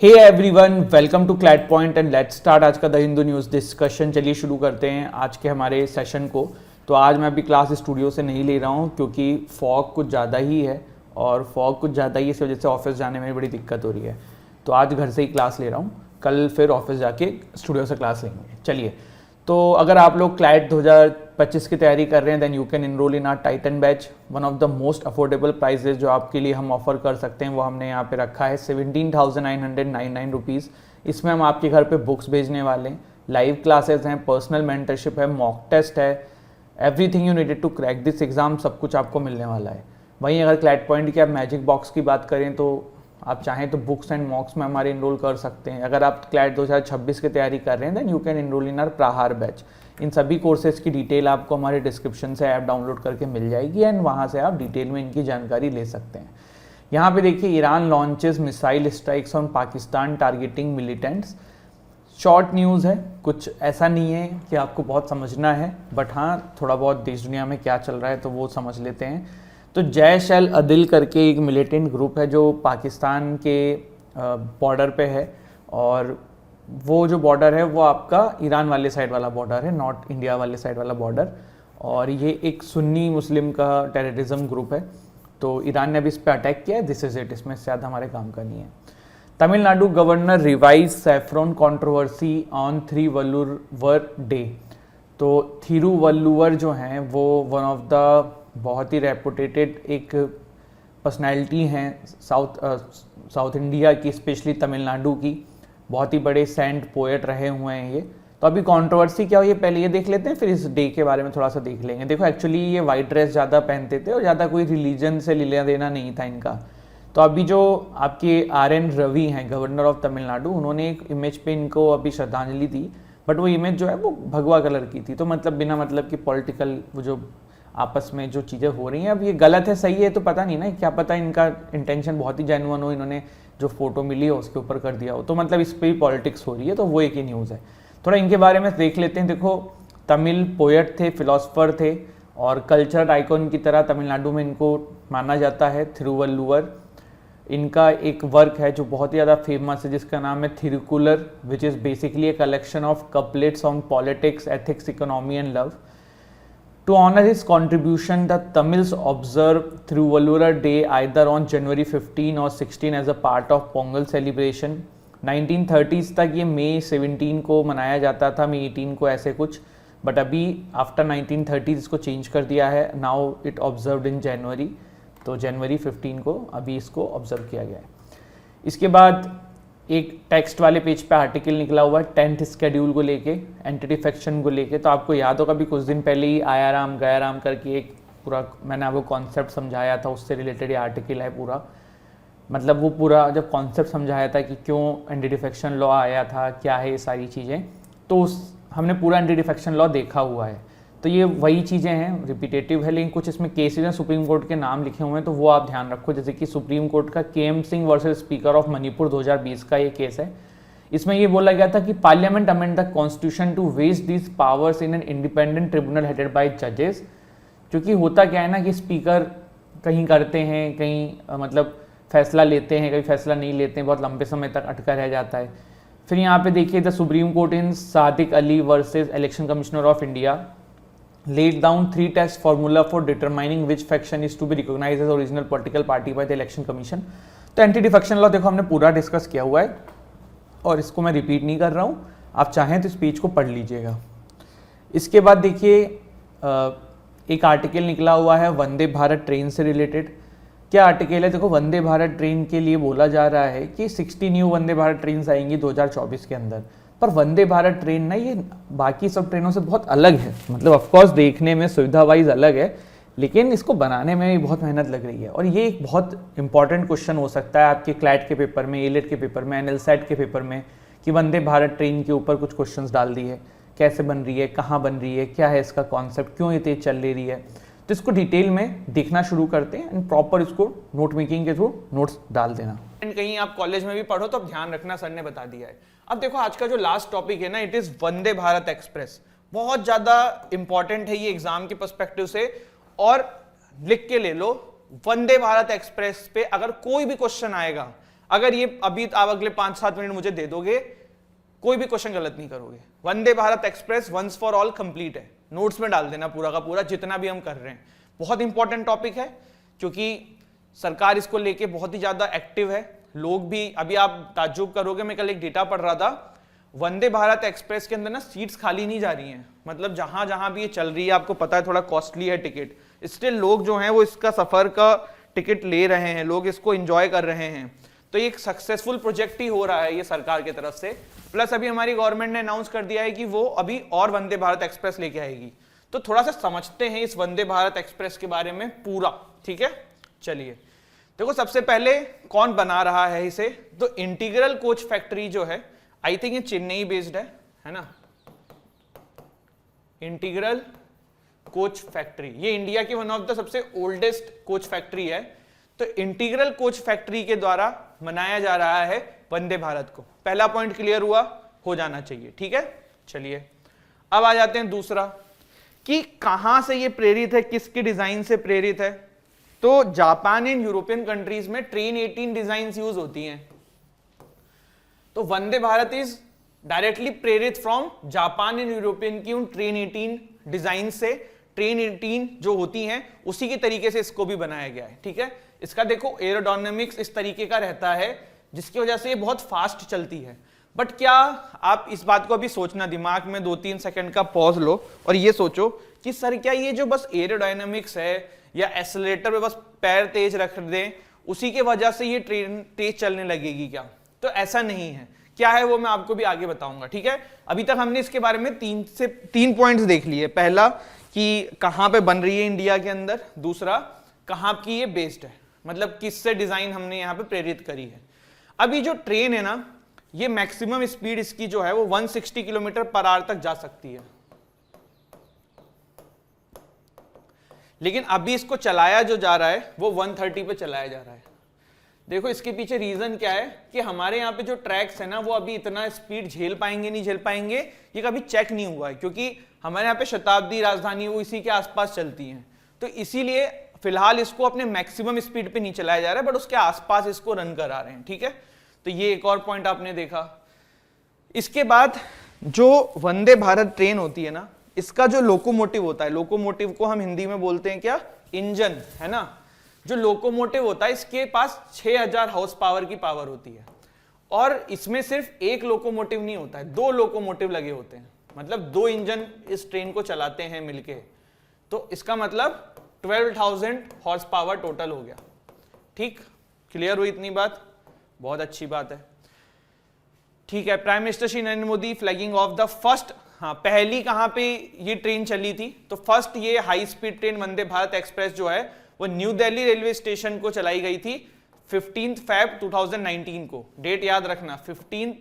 Hey everyone, welcome to CLAT point and let's start आज का the Hindu news discussion. चलिए शुरू करते हैं आज के हमारे सेशन को। तो आज मैं अभी क्लास स्टूडियो से नहीं ले रहा हूँ क्योंकि फॉग कुछ ज़्यादा ही है और फॉग कुछ ज़्यादा ही इस वजह से ऑफिस जाने में बड़ी दिक्कत हो रही है। तो आज घर से ही क्लास ले रहा हूँ, कल फिर ऑफिस जाके स्टूडियो से क्लास लेंगे। चलिए, तो अगर आप लोग क्लैट 2025 की तैयारी कर रहे हैं then you can enroll in our Titan batch. One of the most affordable prices जो आपके लिए हम ऑफर कर सकते हैं वो हमने यहाँ पे रखा है 17,999 रुपीज़। इसमें हम आपके घर पे बुक्स भेजने वाले हैं, लाइव क्लासेस हैं, पर्सनल मेंटरशिप है, मॉक टेस्ट है, everything you needed to crack this exam, सब कुछ आपको मिलने वाला है। वहीं अगर क्लैट पॉइंट की आप मैजिक बॉक्स की बात करें तो आप चाहें तो बुक्स एंड मॉक्स में हमारे इनरोल कर सकते हैं। अगर आप क्लैट 2026 की तैयारी कर रहे हैं then you can enroll in our Prahar batch. इन सभी कोर्सेज की डिटेल आपको हमारे डिस्क्रिप्शन से ऐप डाउनलोड करके मिल जाएगी एंड वहाँ से आप डिटेल में इनकी जानकारी ले सकते हैं। यहाँ पे देखिए, Iran launches missile strikes on Pakistan targeting militants. Short news है, कुछ ऐसा नहीं है कि आपको बहुत समझना है, बट हाँ थोड़ा बहुत देश दुनिया में क्या चल रहा है तो वो समझ लेते हैं। तो जैश अल अदिल करके एक मिलिटेंट ग्रुप है जो पाकिस्तान के बॉर्डर पे है, और वो जो बॉर्डर है वो आपका ईरान वाले साइड वाला बॉर्डर है, नॉट इंडिया वाले साइड वाला बॉर्डर। और ये एक सुन्नी मुस्लिम का टेररिज्म ग्रुप है, तो ईरान ने अभी इस पर अटैक किया है। दिस इज इट, इसमें ज़्यादा हमारे काम का नहीं है। Tamil Nadu governor revise saffron controversy on Thiruvalluvar day. तो थिरुवल्लुवर जो हैं वो वन ऑफ द बहुत ही रेपुटेटेड एक पर्सनैलिटी हैं साउथ इंडिया की, स्पेशली तमिलनाडु की। बहुत ही बड़े सेंट पोएट रहे हुए हैं ये। तो अभी कंट्रोवर्सी क्या हुई है पहले ये देख लेते हैं, फिर इस डे के बारे में थोड़ा सा देख लेंगे। देखो, एक्चुअली ये वाइट ड्रेस ज़्यादा पहनते थे और ज़्यादा कोई रिलीजन से लेना देना नहीं था इनका। तो अभी जो आपके RN रवि हैं, गवर्नर ऑफ तमिलनाडु, उन्होंने एक इमेज पे इनको अभी श्रद्धांजलि दी, बट वो इमेज जो है वो भगवा कलर की थी। तो मतलब बिना मतलब कि पॉलिटिकल वो जो आपस में जो चीज़ें हो रही हैं, अब ये गलत है सही है तो पता नहीं ना, क्या पता इनका इंटेंशन बहुत ही जेन्युइन हो, इन्होंने जो फोटो मिली हो उसके ऊपर कर दिया हो, तो मतलब इस पर ही पॉलिटिक्स हो रही है। तो वो एक ही न्यूज़ है, थोड़ा इनके बारे में देख लेते हैं। देखो, तमिल पोएट थे, फिलोसफर थे और कल्चरल आइकॉन की तरह तमिलनाडु में इनको माना जाता है। थिरुवल्लुवर, इनका एक वर्क है जो बहुत ही ज़्यादा फेमस है जिसका नाम है Thirukkural, which is basically a collection of couplets on politics, ethics, economy and love. To honor his contribution, the Tamils observe Thiruvalluvar Day either on January 15 or 16 as a part of Pongal celebration. 1930s तक ये May 17 को मनाया जाता था, May 18 को ऐसे कुछ, but अभी आफ्टर 1930s इसको चेंज कर दिया है। नाउ इट ऑब्जर्व्ड इन जनवरी, तो जनवरी 15 को अभी इसको ऑब्जर्व किया गया है। इसके बाद एक टेक्स्ट वाले पेज पे आर्टिकल निकला हुआ है 10th शेड्यूल को लेके, एंटी डिफेक्शन को लेके। तो आपको याद होगा अभी कुछ दिन पहले ही आया राम गया राम करके एक पूरा मैंने आपको कॉन्सेप्ट समझाया था, उससे रिलेटेड ये आर्टिकल है पूरा। मतलब वो पूरा जब कॉन्सेप्ट समझाया था कि क्यों एंटी डिफेक्शन लॉ आया था, क्या है ये सारी चीज़ें, तो हमने पूरा एंटी डिफेक्शन लॉ देखा हुआ है। तो ये वही चीज़ें हैं, रिपीटेटिव है, लेकिन कुछ इसमें केसेज हैं, सुप्रीम कोर्ट के नाम लिखे हुए हैं, तो वो आप ध्यान रखो। जैसे कि सुप्रीम कोर्ट का KM Singh versus speaker of Manipur 2020 का ये केस है। इसमें ये बोला गया था कि parliament amend the constitution to vest this powers in an independent tribunal headed by जजेस। क्योंकि होता क्या है ना कि स्पीकर कहीं करते हैं, कहीं मतलब फैसला लेते हैं, कहीं फैसला नहीं लेते हैं, बहुत लंबे समय तक अटका रह जाता है। फिर यहाँ पे देखिए, the supreme court in Sadiq Ali versus election commissioner of India laid down 3 test formula for determining which faction is to be recognized as original political party by the election commission। तो एंटी डिफेक्शन लॉ देखो हमने पूरा discuss किया हुआ है और इसको मैं रिपीट नहीं कर रहा हूँ, आप चाहें तो इस पेज को पढ़ लीजिएगा। इसके बाद देखिए, एक आर्टिकल निकला हुआ है वंदे भारत ट्रेन से रिलेटेड। क्या आर्टिकल है? देखो, वंदे भारत ट्रेन के लिए बोला जा रहा है कि 60 न्यू वंदे भारत ट्रेन आएंगी 2024 के अंदर। पर वंदे भारत ट्रेन ना ये बाकी सब ट्रेनों से बहुत अलग है, मतलब ऑफकोर्स देखने में सुविधा वाइज अलग है, लेकिन इसको बनाने में भी बहुत मेहनत लग रही है। और ये एक बहुत इंपॉर्टेंट क्वेश्चन हो सकता है आपके क्लैट के पेपर में, एलेट के पेपर में, NLSAT के पेपर में, कि वंदे भारत ट्रेन के ऊपर कुछ क्वेश्चंस डाल दिए, कैसे बन रही है, कहाँ बन रही है, क्या है इसका कॉन्सेप्ट, क्यों ये तेज चल रही है। तो इसको डिटेल में देखना शुरू करते हैं एंड प्रॉपर इसको नोट मेकिंग के थ्रू नोट्स डाल देना। एंड कहीं आप कॉलेज में भी पढ़ो तो अब ध्यान रखना, सर ने बता दिया है। अब देखो, आज का जो लास्ट टॉपिक है ना, it is Vande Bharat express. बहुत ज्यादा इंपॉर्टेंट है ये एग्जाम के पर्सपेक्टिव से, और लिख के ले लो, वंदे भारत एक्सप्रेस पे अगर कोई भी क्वेश्चन आएगा, अगर ये अभी आप अगले 5-7 मिनट मुझे दे दोगे, कोई भी क्वेश्चन गलत नहीं करोगे। Vande Bharat express once for all complete है, नोट्स में डाल देना पूरा का पूरा जितना भी हम कर रहे हैं। बहुत इंपॉर्टेंट टॉपिक है क्योंकि सरकार इसको लेके बहुत ही ज्यादा एक्टिव है, लोग भी। अभी आप ताज्जुब करोगे, मैं कल एक डेटा पढ़ रहा था, वंदे भारत एक्सप्रेस के अंदर ना सीट्स खाली नहीं जा रही हैं, मतलब जहां जहां भी ये चल रही है, आपको पता है थोड़ा कॉस्टली है टिकट, स्टिल लोग जो हैं वो इसका सफर का टिकट ले रहे हैं, लोग इसको एंजॉय कर रहे हैं। तो ये एक सक्सेसफुल प्रोजेक्ट ही हो रहा है ये सरकार की तरफ से। प्लस अभी हमारी गवर्नमेंट ने अनाउंस कर दिया है कि वो अभी और वंदे भारत एक्सप्रेस लेके आएगी। तो थोड़ा सा समझते हैं इस वंदे भारत एक्सप्रेस के बारे में पूरा, ठीक है। चलिए देखो, सबसे पहले कौन बना रहा है इसे, तो इंटीग्रल कोच फैक्ट्री जो है, आई थिंक ये चेन्नई बेस्ड है ना, इंटीग्रल कोच फैक्ट्री, ये इंडिया की वन ऑफ द सबसे ओल्डेस्ट कोच फैक्ट्री है। तो इंटीग्रल कोच फैक्ट्री के द्वारा बनाया जा रहा है वंदे भारत को। पहला पॉइंट क्लियर हुआ, हो जाना चाहिए, ठीक है। चलिए अब आ जाते हैं दूसरा, कि कहां से ये प्रेरित है, किसके डिजाइन से प्रेरित है। तो जापान एंड यूरोपियन कंट्रीज में ट्रेन 18 डिजाइन यूज होती हैं। तो वंदे भारत इज डायरेक्टली प्रेरित फ्रॉम जापान एंड यूरोपियन की उन ट्रेन 18 डिजाइन से। ट्रेन 18 जो होती हैं उसी के तरीके से इसको भी बनाया गया है, ठीक है। इसका देखो एरोडायनामिक्स इस तरीके का रहता है जिसकी वजह से ये बहुत फास्ट चलती है। बट क्या आप इस बात को अभी सोचना, दिमाग में 2-3 सेकंड का पॉज लो और ये सोचो कि सर क्या ये जो बस एरोडायनामिक्स है या एक्सेलरेटर पे बस पैर तेज रख दें उसी के वजह से ये ट्रेन तेज चलने लगेगी क्या? तो ऐसा नहीं है। क्या है वो मैं आपको भी आगे बताऊंगा, ठीक है। अभी तक हमने इसके बारे में 3 पॉइंट्स देख लिए। पहला कि कहां पे बन रही है इंडिया के अंदर, दूसरा कहां की ये बेस्ड है, मतलब किससे डिजाइन हमने यहां पे प्रेरित करी है। अभी जो ट्रेन है ना, ये मैक्सिमम स्पीड इसकी जो है वो 160 किलोमीटर पर आवर तक जा सकती है, लेकिन अभी इसको चलाया जो जा रहा है वो 130 पे चलाया जा रहा है। देखो इसके पीछे रीजन क्या है कि हमारे यहाँ पे जो ट्रैक्स है ना वो अभी इतना स्पीड झेल पाएंगे नहीं झेल पाएंगे, ये कभी चेक नहीं हुआ है, क्योंकि हमारे यहाँ पे शताब्दी राजधानी वो इसी के आसपास चलती हैं। तो इसीलिए फिलहाल इसको अपने मैक्सिमम स्पीड पे नहीं चलाया जा रहा है, बट उसके आसपास इसको रन करा रहे हैं, ठीक है। तो ये एक और पॉइंट आपने देखा। इसके बाद जो वंदे भारत ट्रेन होती है ना, इसका जो लोकोमोटिव होता है, लोकोमोटिव को हम हिंदी में बोलते हैं क्या, इंजन, है ना। जो लोकोमोटिव होता है इसके पास 6000 हॉर्स पावर की पावर होती है, और इसमें सिर्फ एक लोकोमोटिव नहीं होता है, 2 लोकोमोटिव लगे होते हैं, मतलब 2 इंजन इस ट्रेन को चलाते हैं मिलके। तो इसका मतलब 12,000 हॉर्स पावर टोटल हो गया, ठीक। क्लियर हुई इतनी बात? बहुत अच्छी बात है, ठीक है। Prime minister Shri Narendra Modi flagging of the first, हाँ पहली कहां पे ये ट्रेन चली थी, तो फर्स्ट ये हाई स्पीड ट्रेन वंदे भारत एक्सप्रेस जो है वो न्यू दिल्ली रेलवे स्टेशन को चलाई गई थी 15 Feb 2019 को। डेट याद रखना, 15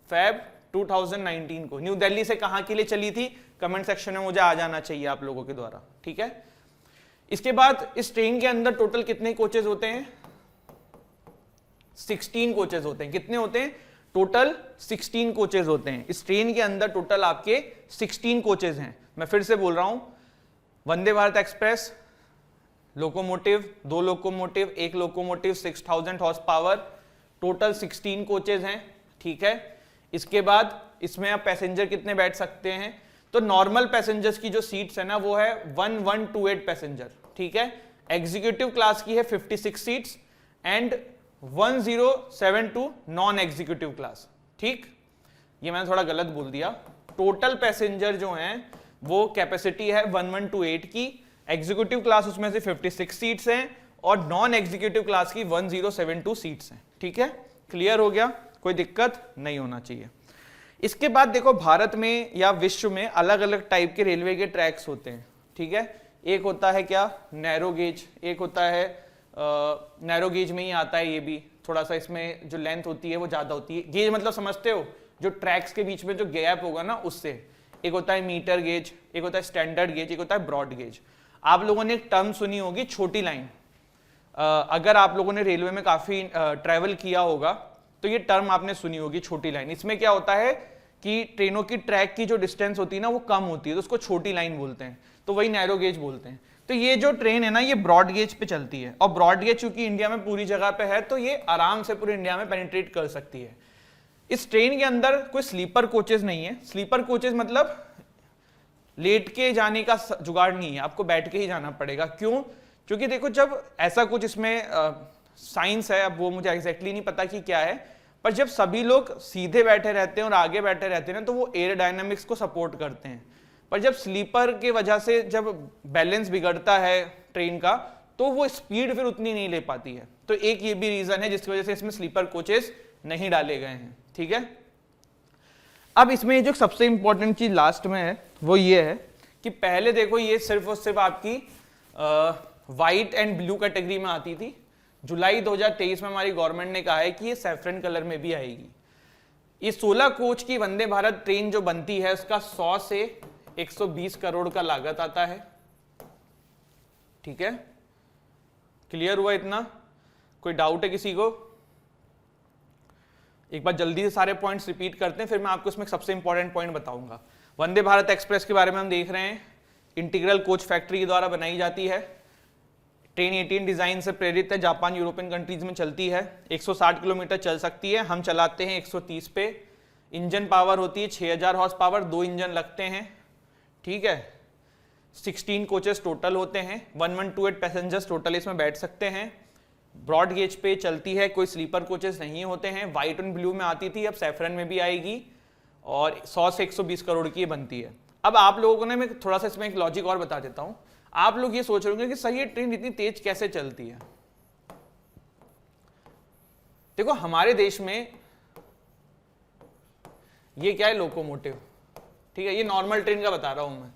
Feb 2019 को। न्यू दिल्ली से कहां के लिए चली थी, कमेंट सेक्शन में मुझे आ जाना चाहिए आप लोगों के द्वारा, ठीक है। इसके बाद इस ट्रेन के अंदर टोटल कितने कोचेज होते हैं, 16 कोचेज होते हैं। कितने होते हैं टोटल? 16 कोचेज होते हैं इस ट्रेन के अंदर। टोटल आपके 16 कोचेज हैं। मैं फिर से बोल रहा हूं, Vande Bharat express locomotive, 2 locomotive, 1 locomotive, 6000 horse power, total 16 coaches हैं, ठीक है। इसके बाद इसमें आप पैसेंजर कितने बैठ सकते हैं, तो नॉर्मल पैसेंजर्स की जो सीट्स है ना वो है 1128 पैसेंजर, ठीक है। एग्जीक्यूटिव क्लास की है 56 seats and 1072 non executive class, ठीक। ये मैंने थोड़ा गलत बोल दिया। टोटल पैसेंजर जो हैं वो कैपेसिटी है 1128 की, एग्जीक्यूटिव क्लास उसमें से 56 सीट्स हैं और नॉन एग्जीक्यूटिव क्लास की 1072 सीट्स हैं, ठीक है। क्लियर हो गया, कोई दिक्कत नहीं होना चाहिए। इसके बाद देखो भारत में या विश्व में अलग अलग टाइप के रेलवे के ट्रैक्स होते हैं, ठीक है। एक होता है क्या, नैरो गेज, एक होता है नैरो गेज में ही आता है, ये भी थोड़ा सा इसमें जो लेंथ होती है वो ज्यादा होती है। गेज मतलब समझते हो, जो ट्रैक्स के बीच में जो गैप होगा ना उससे। एक होता है मीटर गेज, एक होता है स्टैंडर्ड गेज, एक होता है ब्रॉड गेज। आप लोगों ने एक टर्म सुनी होगी छोटी लाइन। अगर आप लोगों ने रेलवे में काफी ट्रैवल किया होगा तो ये टर्म आपने सुनी होगी छोटी लाइन। इसमें क्या होता है कि ट्रेनों की ट्रैक की जो डिस्टेंस होती है ना वो कम होती है, तो उसको छोटी लाइन बोलते हैं, तो वही नैरो गेज बोलते हैं। तो ये जो ट्रेन है ना ये ब्रॉड गेज पे चलती है, और ब्रॉड गेज चूंकि इंडिया में पूरी जगह पे है तो ये आराम से पूरे इंडिया में पेनिट्रेट कर सकती है। इस ट्रेन के अंदर कोई स्लीपर कोचेस नहीं है। स्लीपर कोचेस मतलब लेट के जाने का जुगाड़ नहीं है, आपको बैठ के ही जाना पड़ेगा। क्यों? क्योंकि देखो जब ऐसा कुछ इसमें साइंस है, अब वो मुझे एग्जैक्टली नहीं पता कि क्या है, पर जब सभी लोग सीधे बैठे रहते हैं और आगे बैठे रहते हैं ना तो वो एयरोडायनामिक्स को सपोर्ट करते हैं। पर जब स्लीपर के वजह से जब बैलेंस बिगड़ता है ट्रेन का तो वो स्पीड फिर उतनी नहीं ले पाती है। तो एक ये भी रीजन है जिसकी वजह से इसमें स्लीपर कोचेस नहीं डाले गए हैं। ठीक है, अब इसमें जो सबसे इंपॉर्टेंट चीज लास्ट में है वो ये है कि पहले देखो ये सिर्फ और सिर्फ आपकी व्हाइट एंड ब्लू कैटेगरी में आती थी। जुलाई 2023 में हमारी गवर्नमेंट ने कहा है कि ये सैफरन कलर में भी आएगी। ये 16 कोच की वंदे भारत ट्रेन जो बनती है उसका 100 से 120 करोड़ का लागत आता है। ठीक है, क्लियर हुआ इतना? कोई डाउट है किसी को? एक बार जल्दी से सारे पॉइंट्स रिपीट करते हैं, फिर मैं आपको इसमें सबसे इंपॉर्टेंट पॉइंट बताऊंगा। वंदे भारत एक्सप्रेस के बारे में हम देख रहे हैं, इंटीग्रल कोच फैक्ट्री के द्वारा बनाई जाती है। ट्रेन 18 डिजाइन से प्रेरित है, जापान यूरोपियन कंट्रीज में चलती है। 160 किलोमीटर चल सकती है, हम चलाते हैं 130 पे। इंजन पावर होती है 6000 हॉर्स पावर, 2 इंजन लगते हैं। ठीक है, 16 कोचेस टोटल होते हैं, 1128 पैसेंजर्स टोटल इसमें बैठ सकते हैं। ब्रॉड गेज पे चलती है, कोई स्लीपर कोचेस नहीं होते हैं। व्हाइट एंड ब्लू में आती थी, अब सैफरन में भी आएगी, और 100 से 120 करोड़ की बनती है। अब आप लोगों को ना मैं थोड़ा सा इसमें एक लॉजिक और बता देता हूं। आप लोग ये सोच रहे होंगे कि सही है ट्रेन इतनी तेज कैसे चलती है। देखो हमारे देश में ये क्या है, लोकोमोटिव। ठीक है, ये नॉर्मल ट्रेन का बता रहा हूं मैं।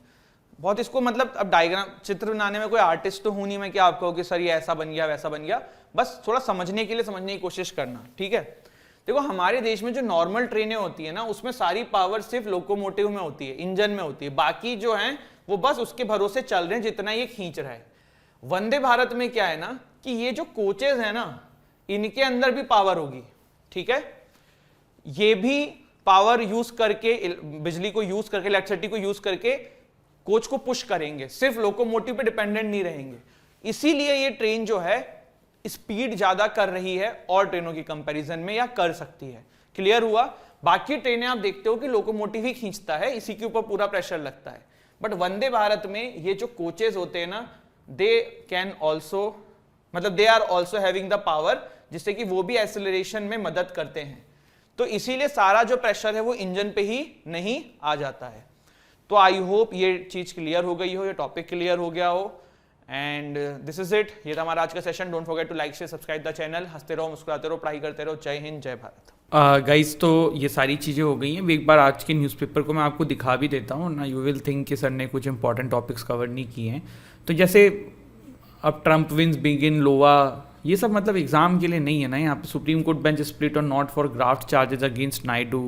बहुत इसको मतलब अब डायग्राम चित्र बनाने में कोई आर्टिस्ट तो हूं नहीं मैं कि आप कहो कि सर ये ऐसा बन गया वैसा बन गया, बस थोड़ा समझने के लिए समझने की कोशिश करना। ठीक है, देखो हमारे देश में जो नॉर्मल ट्रेनें होती है ना उसमें सारी पावर सिर्फ लोकोमोटिव में होती है, इंजन में होती है, बाकी जो है वो बस उसके भरोसे चल रहे हैं जितना ये खींच रहा है। वंदे भारत में क्या है ना कि ये जो कोचेज है ना इनके अंदर भी पावर होगी। ठीक है, ये भी पावर यूज करके, बिजली को यूज करके, इलेक्ट्रिसिटी को यूज करके कोच को पुश करेंगे, सिर्फ लोकोमोटिव पे डिपेंडेंट नहीं रहेंगे। इसीलिए ये ट्रेन जो है स्पीड ज्यादा कर रही है और ट्रेनों की कंपैरिजन में, या कर सकती है। क्लियर हुआ? बाकी ट्रेनें आप देखते हो कि लोकोमोटिव ही खींचता है, इसी के ऊपर पूरा प्रेशर लगता है। बट वंदे भारत में ये जो कोचेज होते हैं ना दे कैन ऑल्सो, मतलब they are also having the power, जिससे कि वो भी एक्सेलरेशन में मदद करते हैं। तो इसीलिए सारा जो प्रेशर है वो इंजन पे ही नहीं आ जाता है। तो आई होप ये चीज क्लियर हो गई हो, ये टॉपिक क्लियर हो गया हो। एंड दिस इज इट, ये था हमारा आज का session. Don't forget to like share subscribe the channel. हंसते रहो, मुस्कुराते रहो, पढ़ाई करते रहो। जय हिंद, जय भारत। गाइस तो ये सारी चीज़ें हो गई हैं। एक बार आज के न्यूज़पेपर को मैं आपको दिखा भी देता हूँ ना, यू विल थिंक कि सर ने कुछ इंपॉर्टेंट टॉपिक्स कवर नहीं किए हैं। तो जैसे अब ट्रम्प विंस बिगिन लोवा, ये सब मतलब एग्जाम के लिए नहीं है ना। यहाँ पे सुप्रीम कोर्ट बेंच स्प्लिट और not for graft charges against Naidu,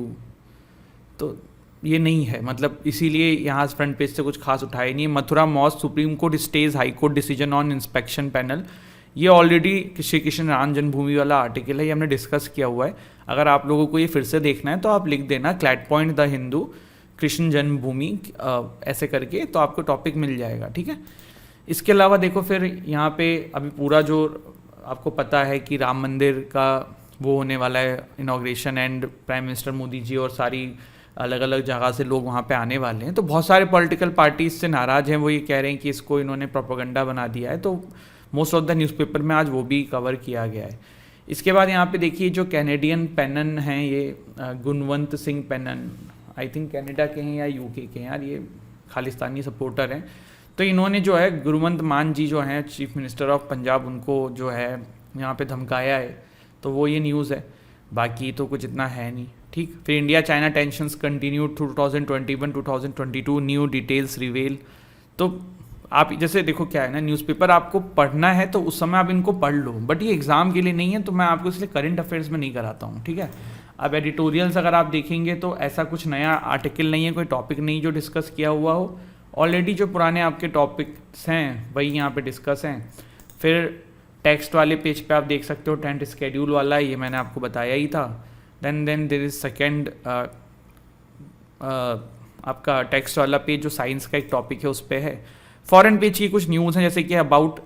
तो ये नहीं है, मतलब इसीलिए यहाँ फ्रंट पेज से कुछ खास उठाया नहीं है। Mathura mosque supreme court stays high court decision on inspection panel, ये ऑलरेडी श्री कृष्ण राम जन्मभूमि वाला आर्टिकल है, ये हमने डिस्कस किया हुआ है। अगर आप लोगों को ये फिर से देखना है तो आप लिख देना CLAT point the Hindu Krishna जन्मभूमि ऐसे करके, तो आपको टॉपिक मिल जाएगा। ठीक है, इसके अलावा देखो फिर यहाँ पे अभी पूरा जो आपको पता है कि राम मंदिर का वो होने वाला है inauguration, and prime minister Modi ji और सारी अलग अलग जगह से लोग वहाँ पे आने वाले हैं। तो बहुत सारे पॉलिटिकल पार्टीज से नाराज़ हैं, वो ये कह रहे हैं कि इसको इन्होंने प्रोपेगेंडा बना दिया है। तो मोस्ट ऑफ द न्यूज़पेपर में आज वो भी कवर किया गया है। इसके बाद यहाँ पे देखिए जो कैनेडियन पेनन हैं, ये गुणवंत सिंह पेनन, आई थिंक कनाडा के हैं या यूके के हैं यार, ये खालिस्तानी सपोर्टर हैं। तो इन्होंने जो है गुरवंत मान जी जो हैं चीफ मिनिस्टर ऑफ पंजाब, उनको जो है यहाँ पे धमकाया है। तो वो ये न्यूज़ है, बाकी तो कुछ इतना है नहीं। ठीक, फिर India China tensions continue 2021-2022, new details reveal. तो आप जैसे देखो क्या है ना, न्यूज़पेपर आपको पढ़ना है तो उस समय आप इनको पढ़ लो, बट ये एग्ज़ाम के लिए नहीं है, तो मैं आपको इसलिए करंट अफेयर्स में नहीं कराता हूँ। ठीक है, अब एडिटोरियल्स अगर आप देखेंगे तो ऐसा कुछ नया आर्टिकल नहीं है, कोई टॉपिक नहीं जो डिस्कस किया हुआ हो। ऑलरेडी जो पुराने आपके टॉपिक्स हैं वही यहाँ पे डिस्कस हैं। फिर टेक्स्ट वाले पेज पे आप देख सकते हो 10th स्केड्यूल वाला, ये मैंने आपको बताया ही था। देन देर इज़ सेकेंड आपका टेक्स्ट वाला पेज जो साइंस का एक टॉपिक है उस पर है। फॉरेन पेज की कुछ न्यूज़ हैं, जैसे कि अबाउट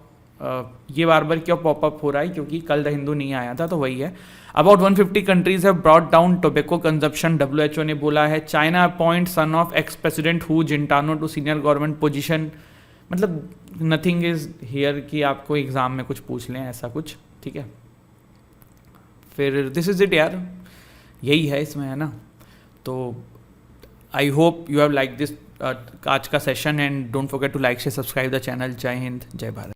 ये बार बार क्यों पॉपअप हो रहा है, क्योंकि कल द हिंदू नहीं आया था, तो वही है। About 150 countries have brought down tobacco consumption, WHO ने बोला है। China appoint son of ex president Hu Jintao to senior government position. मतलब नथिंग इज हियर कि आपको एग्जाम में कुछ पूछ लें, ऐसा कुछ, ठीक है। फिर दिस इज इट यार, यही है इसमें, है ना। तो I hope you have like this आज का session, and don't forget to like share subscribe the channel. जय हिंद, जय भारत।